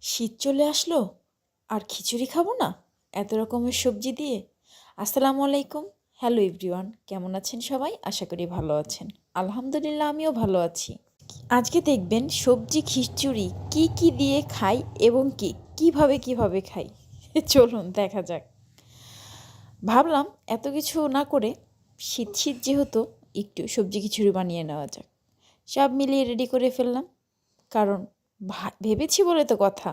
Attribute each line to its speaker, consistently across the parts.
Speaker 1: শীত চলে আসলো আর খিচুড়ি খাবো না এত রকমের সবজি দিয়ে। আসসালামু আলাইকুম। হ্যালো এভরিওয়ান, কেমন আছেন সবাই? আশা করি ভালো আছেন। আলহামদুলিল্লাহ, আমিও ভালো আছি। আজকে দেখবেন সবজি খিচুড়ি কি কি দিয়ে খাই এবং কিভাবে খাই। চলুন দেখা যাক। ভাবলাম এত কিছু না করে শীত শীত যেহেতু একটু সবজি খিচুড়ি বানিয়ে নেওয়া যাক। সব মিলিয়ে রেডি করে ফেললাম, কারণ ভেবেছি বলে তো কথা,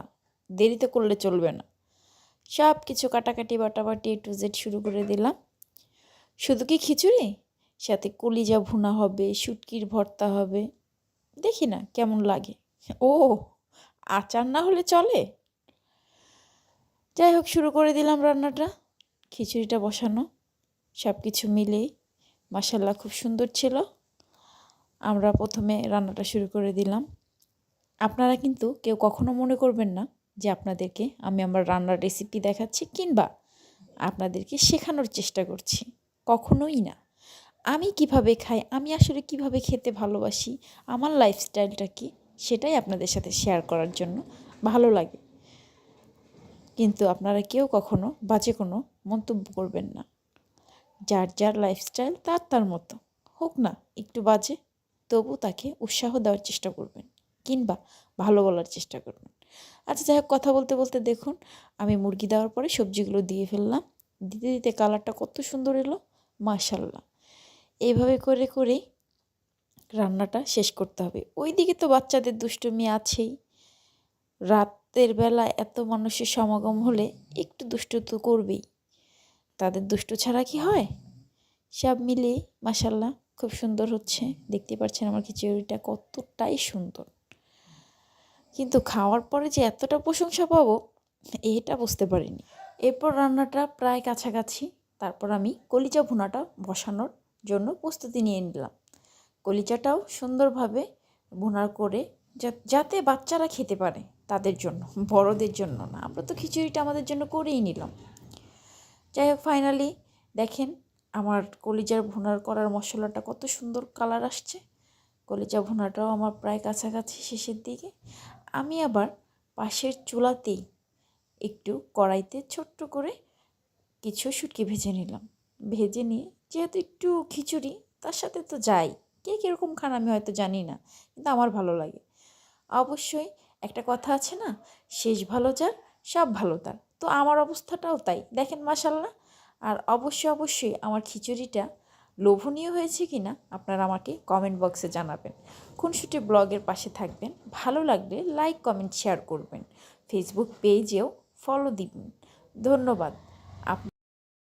Speaker 1: দেরিতে করলে চলবে না। সব কিছু কাটাকাটি বাটাবাটি A to Z শুরু করে দিলাম। শুধু কি খিচুড়ি, সাথে কলিজা ভুনা হবে, শুটকির ভর্তা হবে, দেখি না কেমন লাগে। ও, আচার না হলে চলে। যাই হোক, শুরু করে দিলাম রান্নাটা, খিচুড়িটা বসানো। সব কিছু মিলেই মাশাল্লাহ খুব সুন্দর ছিল। আমরা প্রথমে রান্নাটা শুরু করে দিলাম। আপনারা কিন্তু কেউ কখনো মনে করবেন না যে আপনাদেরকে আমি আমার রান্নার রেসিপি দেখাচ্ছি কিংবা আপনাদেরকে শেখানোর চেষ্টা করছি, কখনোই না। আমি কিভাবে খাই, আমি আসলে কিভাবে খেতে ভালোবাসি, আমার লাইফস্টাইলটা কি, সেটাই আপনাদের সাথে শেয়ার করার জন্য ভালো লাগে। কিন্তু আপনারা কেউ কখনো বাজে কোনো মন্তব্য করবেন না। যার যার লাইফস্টাইল তার তার মতো হোক না একটু বাজে, তবু তাকে উৎসাহ দেওয়ার চেষ্টা করবেন কিংবা ভালো বলার চেষ্টা করবেন। আচ্ছা, যাই হোক, কথা বলতে বলতে দেখুন আমি মুরগি দেওয়ার পরে সবজিগুলো দিয়ে ফেললাম। দিতে দিতে কালারটা কত সুন্দর এলো, মাশাল্লাহ। এইভাবে করে করেই রান্নাটা শেষ করতে হবে। ওইদিকে তো বাচ্চাদের দুষ্টুমি আছেই। রাতের বেলা এত মানুষের সমাগম হলে একটু দুষ্টু তো করবেই। তাদের দুষ্টু ছাড়া কি হয়? সব মিলিয়ে মাশাল্লাহ খুব সুন্দর হচ্ছে। দেখতে পাচ্ছেন আমার খিচুড়িটা কতটাই সুন্দর, কিন্তু খাওয়ার পরে যে এতটা প্রশংসা পাবো এটা বুঝতে পারিনি। এরপর রান্নাটা প্রায় কাছাকাছি। তারপর আমি কলিজা ভুনাটা বসানোর জন্য প্রস্তুতি নিয়ে নিলাম। কলিজাটাও সুন্দরভাবে ভুনা করে যাতে বাচ্চারা খেতে পারে, তাদের জন্য, বড়দের জন্য না। আমরা তো খিচুড়িটা আমাদের জন্য করেই নিলাম। যাই হোক, ফাইনালি দেখেন আমার কলিজার ভুনার করার মশলাটা কত সুন্দর কালার আসছে। কলিজা ভুনাটাও আমার প্রায় কাছাকাছি শেষের দিকে। আমি আবার পাশের চুলাতেই একটু কড়াইতে ছোট্ট করে কিছু শুটকি ভেজে নিলাম। ভেজে নিয়ে, যেহেতু একটু খিচুড়ি তার সাথে তো যাই, কে কীরকম খান আমি হয়তো জানি না, কিন্তু আমার ভালো লাগে। অবশ্যই একটা কথা আছে না, শেষ ভালো যার সব ভালো তার। তো আমার অবস্থাটাও তাই, দেখেন মাশাল্লাহ। আর অবশ্যই আমার খিচুড়িটা লোভনীয় হয়েছে কি না আপনারা আমাকে কমেন্ট বক্সে জানাবেন। খুনসুটি ব্লগের পাশে থাকবেন, ভালো লাগলে লাইক কমেন্ট শেয়ার করবেন, ফেসবুক পেজেও ফলো দিবেন। ধন্যবাদ।